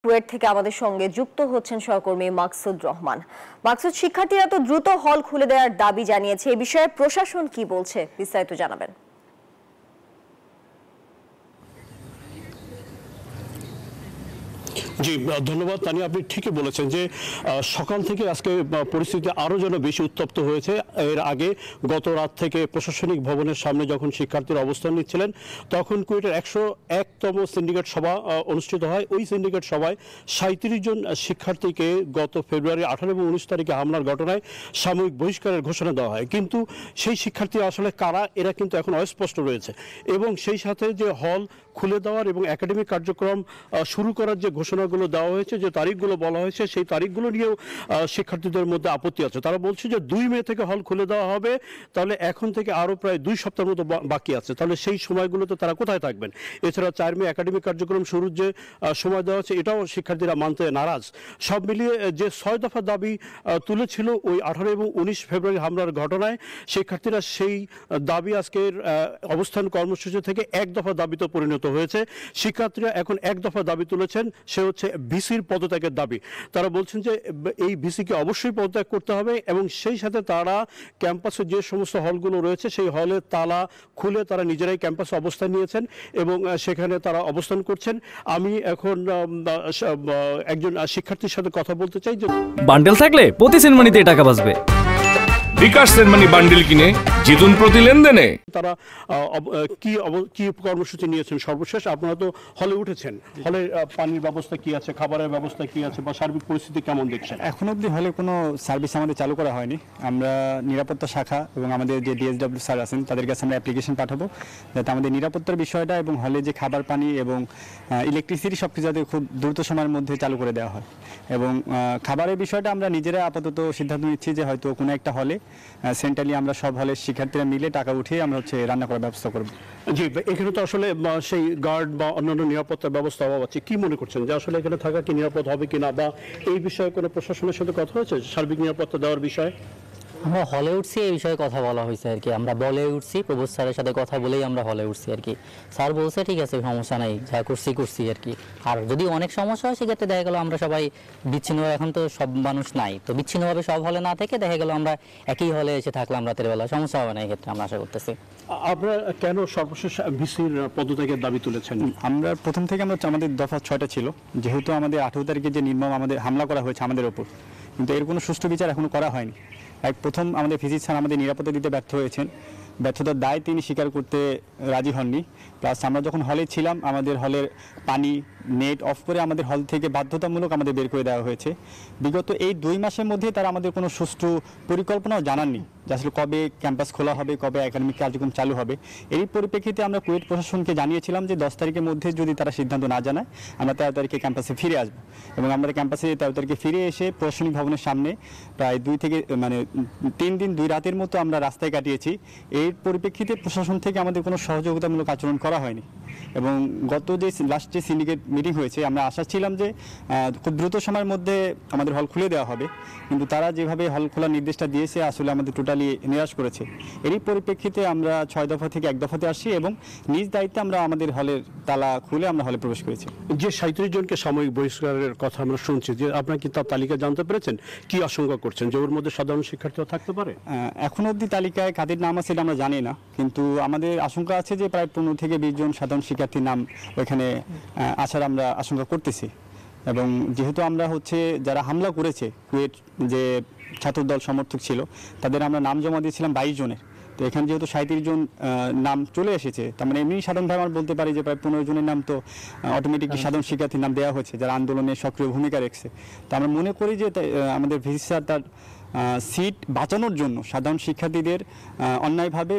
কুয়েট থেকে আমাদের সঙ্গে যুক্ত হচ্ছেন সহকর্মী মাকসুদ রহমান। মাকসুদ, শিক্ষার্থীরা তো দ্রুত হল খুলে দেওয়ার দাবি জানিয়েছে, এই বিষয়ে প্রশাসন কি বলছে বিস্তারিত জানাবেন। জি ধন্যবাদ তানিয়া, আপনি ঠিকই বলেছেন যে সকাল থেকে আজকে পরিস্থিতি আরও যেন বেশি উত্তপ্ত হয়েছে। এর আগে গত রাত থেকে প্রশাসনিক ভবনের সামনে যখন শিক্ষার্থীরা অবস্থান নিচ্ছিলেন তখন কুয়েটের 101তম সিন্ডিকেট সভা অনুষ্ঠিত হয়। ওই সিন্ডিকেট সভায় 37 জন শিক্ষার্থীকে গত ফেব্রুয়ারি 18 এবং 19 তারিখে হামলার ঘটনায় সাময়িক বহিষ্কারের ঘোষণা দেওয়া হয়, কিন্তু সেই শিক্ষার্থীরা আসলে কারা এরা কিন্তু এখন অস্পষ্ট রয়েছে। এবং সেই সাথে যে হল খুলে দেওয়ার এবং একাডেমিক কার্যক্রম শুরু করার যে ঘোষণাগুলো দেওয়া হয়েছে, যে তারিখগুলো বলা হয়েছে, সেই তারিখগুলো নিয়েও শিক্ষার্থীদের মধ্যে আপত্তি আছে। তারা বলছে যে 2 মে থেকে হল খুলে দেওয়া হবে, তাহলে এখন থেকে আরও প্রায় 2 সপ্তাহের মতো বাকি আছে, তাহলে সেই সময়গুলোতে তারা কোথায় থাকবেন? এছাড়া 4 মে একাডেমিক কার্যক্রম শুরুর যে সময় দেওয়া হচ্ছে এটাও শিক্ষার্থীরা মানতে নারাজ। সব মিলিয়ে যে 6 দফা দাবি তুলেছিল ওই 18 এবং 19 ফেব্রুয়ারি হামলার ঘটনায়, শিক্ষার্থীরা সেই দাবি আজকের অবস্থান কর্মসূচি থেকে 1 দফা দাবিতে পরিণত হয়েছে। শিক্ষার্থীরা এখন 1 দফা দাবি তুলেছেন, সে হচ্ছে ভিসির পদত্যাগের দাবি। তারা বলছেন যে এই ভিসিকে অবশ্যই পদত্যাগ করতে হবে এবং সেই সাথে তারা ক্যাম্পাসে যে সমস্ত হলগুলো রয়েছে সেই হলের তালা খুলে তারা নিজেরাই ক্যাম্পাসে অবস্থান নিয়েছেন এবং সেখানে তারা অবস্থান করছেন। আমি এখন একজন শিক্ষার্থীর সাথে কথা বলতে চাই। যে বান্ডেল থাকলে প্রতি সেনমানিতে টাকা বাঁচবে। বিকাশ সেনমানি বান্ডেল কিনে জিতুন প্রতি লেনদেনে। তারা কি কর্মসূচি নিয়েছেন সর্বশেষ? আপনারা তো হলে উঠেছেন, হলে পানির ব্যবস্থা কি আছে, খাবারের ব্যবস্থা কি আছে, বা সার্বিক পরিস্থিতি কেমন দেখছেন? এখন অবধি হলে কোনো সার্ভিস আমাদের চালু করা হয়নি। আমরা নিরাপত্তা শাখা এবং আমাদের যে ডিএসডব্লিউ স্যার আছেন তাদের কাছে আমরা অ্যাপ্লিকেশন পাঠাবো যাতে আমাদের নিরাপত্তার বিষয়টা এবং হলে যে খাবার পানি এবং ইলেকট্রিসিটি সব কিছু যাতে খুব দ্রুত সময়ের মধ্যে চালু করে দেওয়া হয়। এবং খাবারের বিষয়টা আমরা নিজেরা আপাতত সিদ্ধান্ত নিচ্ছি যে হয়তো কোনো একটা হলে সেন্ট্রালি আমরা সব হলের শিক্ষার্থীরা মিলে টাকা উঠিয়ে আমরা রান্না করার ব্যবস্থা করব। জি, এখানে তো আসলে সেই গার্ড বা অন্যান্য নিরাপত্তার ব্যবস্থা অভাব আছে। কি মনে করছেন যে আসলে এখানে থাকা কি নিরাপদ হবে কিনা, বা এই বিষয়ে কোনো প্রশাসনের সাথে কথা হয়েছে সার্বিক নিরাপত্তা দেওয়ার বিষয়ে? আমরা হলে উঠছি, এই বিষয়ে কথা বলা হয়েছে আর কি। আমরা বলে উঠছি, প্রবোধ স্যারের সাথে কথা বলেই আমরা হলে উঠছি আর কি। স্যার বলছে ঠিক আছে সমস্যা নাই, যা করছি আর কি। আর যদি অনেক সমস্যা হয় সেক্ষেত্রে দেখা গেল আমরা সবাই বিচ্ছিন্নভাবে, এখন তো সব মানুষ নাই, তো বিচ্ছিন্নভাবে সব হলে না থেকে দেখা গেল আমরা একই হলে এসে থাকলাম রাতের বেলা, সমস্যা হবে না এই ক্ষেত্রে আমরা আশা করতেছি। আপনারা কেন সর্বশেষ ভিসির পদত্যাগের দাবি তুলেছেন? আমরা প্রথম থেকে আমাদের দফা 6টা ছিল, যেহেতু আমাদের 18 তারিখে যে নির্মম আমাদের হামলা করা হয়েছে আমাদের ওপর, কিন্তু এর কোনো সুষ্ঠু বিচার এখনো করা হয়নি। প্রথম আমাদের ফিজিক্স স্যার আমাদের নিরাপত্তা দিতে ব্যর্থ হয়েছেন, ব্যর্থতার দায় তিনি স্বীকার করতে রাজি হননি। প্লাস আমরা যখন হলে ছিলাম আমাদের হলের পানি নেট অফ করে আমাদের হল থেকে বাধ্যতামূলক আমাদের বের করে দেওয়া হয়েছে। বিগত এই 2 মাসের মধ্যে তারা আমাদের কোনো সুষ্ঠু পরিকল্পনাও জানাননি যে আসলে কবে ক্যাম্পাস খোলা হবে, কবে একাডেমিক কার্যক্রম চালু হবে। এই পরিপ্রেক্ষিতে আমরা কুয়েট প্রশাসনকে জানিয়েছিলাম যে 10 তারিখের মধ্যে যদি তারা সিদ্ধান্ত না জানায় আমরা 13 তারিখে ক্যাম্পাসে ফিরে আসবো। এবং আমরা ক্যাম্পাসে 13 তারিখে ফিরে এসে প্রশাসনিক ভবনের সামনে প্রায় 3 দিন 2 রাতের মতো আমরা রাস্তায় কাটিয়েছি। এই পরিপ্রেক্ষিতে প্রশাসন থেকে আমাদের কোনো সহযোগিতামূলক আচরণ করা হয়নি। এবং গত যে লাস্ট যে সিন্ডিকেট মিটিং হয়েছে আমরা আশা ছিলাম যে খুব দ্রুত সময়ের মধ্যে আমাদের হল খুলে দেওয়া হবে, কিন্তু তারা যেভাবে হল খোলার নির্দেশটা দিয়েছে আসলে আমাদের টোটালি নিরাশ করেছে। এরই পরিপ্রেক্ষিতে আমরা 6 দফা থেকে 1 দফাতে আসছি এবং নিজ দায়িত্বে আমরা আমাদের হলের তালা খুলে আমরা হলে প্রবেশ করেছি। যে 37 জনকে সাময়িক বহিষ্কারের কথা আমরা শুনছি, যে আপনারা কি তার তালিকা জানতে পেরেছেন? কি আশঙ্কা করছেন যে ওর মধ্যে সাধারণ শিক্ষার্থীও থাকতে পারে? এখন অবধি তালিকায় কাদের নাম আছে আমরা জানি না, কিন্তু আমাদের আশঙ্কা আছে যে প্রায় 15 থেকে 20 জন সাধারণ শিক্ষার্থীর নাম ওইখানে আসার আমরা আশঙ্কা করতেছি। এবং যেহেতু আমরা যারা হামলা করেছে কুয়েট যে ছাত্রদল সমর্থক ছিল তাদের আমরা নাম জমা দিয়েছিলাম 22 জনের। তো এখানে যেহেতু 37 জন নাম চলে এসেছে, তার মানে এমনি সাধারণভাবে আমরা বলতে পারি যে প্রায় 15 জনের নাম তো অটোমেটিকলি সাধারণ শিক্ষার্থীর নাম দেওয়া হয়েছে যারা আন্দোলনে সক্রিয় ভূমিকা রেখেছে। তো আমরা মনে করি যে আমাদের ভিসি স্যার তার সিট বাঁচানোর জন্য সাধারণ শিক্ষার্থীদের অন্যায়ভাবে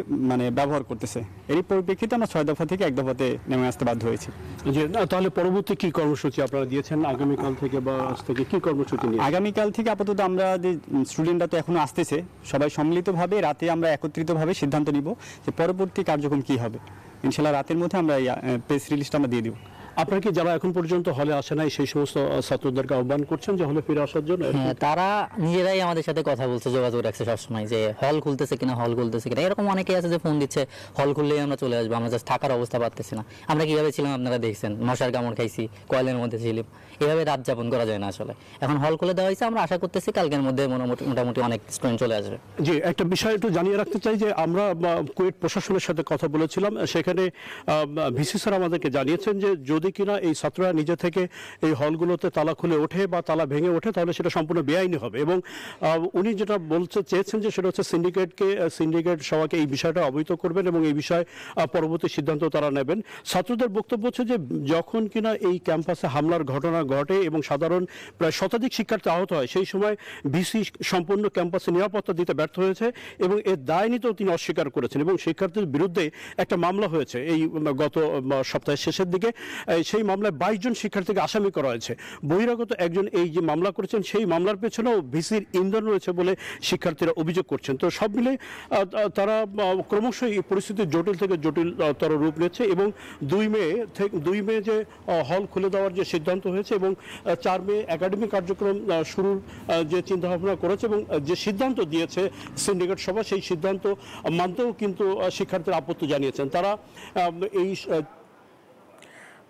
ব্যবহার করতেছে। এরই পরিপ্রেক্ষিতে আমরা 6 দফা থেকে 1 দফাতে নেমে আসতে বাধ্য হয়েছি। যে তাহলে পরবর্তী কি কর্মসূচি আপনারা দিয়েছেন আগামীকাল থেকে, বা আজ থেকে কি কর্মসূচি নিয়ে? আগামীকাল থেকে আপাতত আমরা যে স্টুডেন্টরা তো এখনো আসতেছে, সবাই সম্মিলিতভাবে রাতে আমরা একত্রিতভাবে সিদ্ধান্ত নিব যে পরবর্তী কার্যক্রম কি হবে। ইনশাল্লাহ রাতের মধ্যে আমরা প্রেস রিলিজটা আমরা দিয়ে দিব। আপনার কি যারা এখন পর্যন্ত হলে আসে নাই সেই সমস্ত ছাত্রদেরকে আহ্বান করছেন যে হলে ফিরে আসার জন্য? হ্যাঁ, তারা নিজেরাই আমাদের সাথে কথা বলছে, যোগাযোগ রাখছে সবসময় যে হল খুলতেছে কিনা, হল খুলতেছে কিনা। এরকম অনেকেই আছে যে ফোন দিচ্ছে হল খুললেই আমরা চলে আসবো, আমরা জাস্ট থাকার অবস্থা পারতেছি না। আমরা কিভাবে ছিলাম আপনারা দেখছেন, মশার কামড় খাইছি, কয়েলের মধ্যে ছিলাম, এভাবে রাত যাপন করা যায় না আসলে। এখন হল খুলে দেওয়া হয়েছে, আমরা আশা করতেছি কালকের মধ্যে মোটামুটি অনেক স্টুডেন্ট চলে আসবে। জি, একটা বিষয় একটু জানিয়ে রাখতে চাই যে আমরা কুয়েট প্রশাসনের সাথে কথা বলেছিলাম, সেখানে ভিসি স্যার আমাদেরকে জানিয়েছেন যে যদি কিনা এই ছাত্ররা নিজে থেকে এই হলগুলোতে তালা খুলে ওঠে বা তালা ভেঙে ওঠে তাহলে সেটা সম্পূর্ণ বেআইনি হবে। এবং উনি যেটা বলতে চেয়েছেন যে সেটা হচ্ছে সিন্ডিকেট সবাইকে এই বিষয়টা অবহিত করবেন এবং এই বিষয়ে পরবর্তী সিদ্ধান্ত তারা নেবেন। ছাত্রদের বক্তব্য হচ্ছে যে যখন কিনা এই ক্যাম্পাসে হামলার ঘটনা ঘটে এবং সাধারণ প্রায় শতাধিক শিক্ষার্থী আহত হয়, সেই সময় ভিসি সম্পূর্ণ ক্যাম্পাসে নিরাপত্তা দিতে ব্যর্থ হয়েছে এবং এর দায় নিতেও তিনি অস্বীকার করেছেন। এবং শিক্ষার্থীর বিরুদ্ধে একটা মামলা হয়েছে এই গত সপ্তাহের শেষের দিকে। সেই মামলায় 22 জন শিক্ষার্থীকে আসামি করা হয়েছে। বহিরাগত একজন এই যে মামলা করেছেন সেই মামলার পেছনেও ভিসির ইন্ধন রয়েছে বলে শিক্ষার্থীরা অভিযোগ করছেন। তো সব মিলে তারা ক্রমশ এই পরিস্থিতি জটিল থেকে জটিলতর রূপ নিচ্ছে এবং 2 মে যে হল খুলে দেওয়ার যে সিদ্ধান্ত হয়েছে এবং 4 মে একাডেমিক কার্যক্রম শুরুর যে চিন্তাভাবনা করেছে এবং যে সিদ্ধান্ত দিয়েছে সিন্ডিকেট সভা, সেই সিদ্ধান্ত মানতেও কিন্তু শিক্ষার্থীরা আপত্তি জানিয়েছেন। তারা এই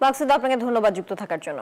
মাকসুদ, আপনাকে ধন্যবাদ যুক্ত থাকার জন্য।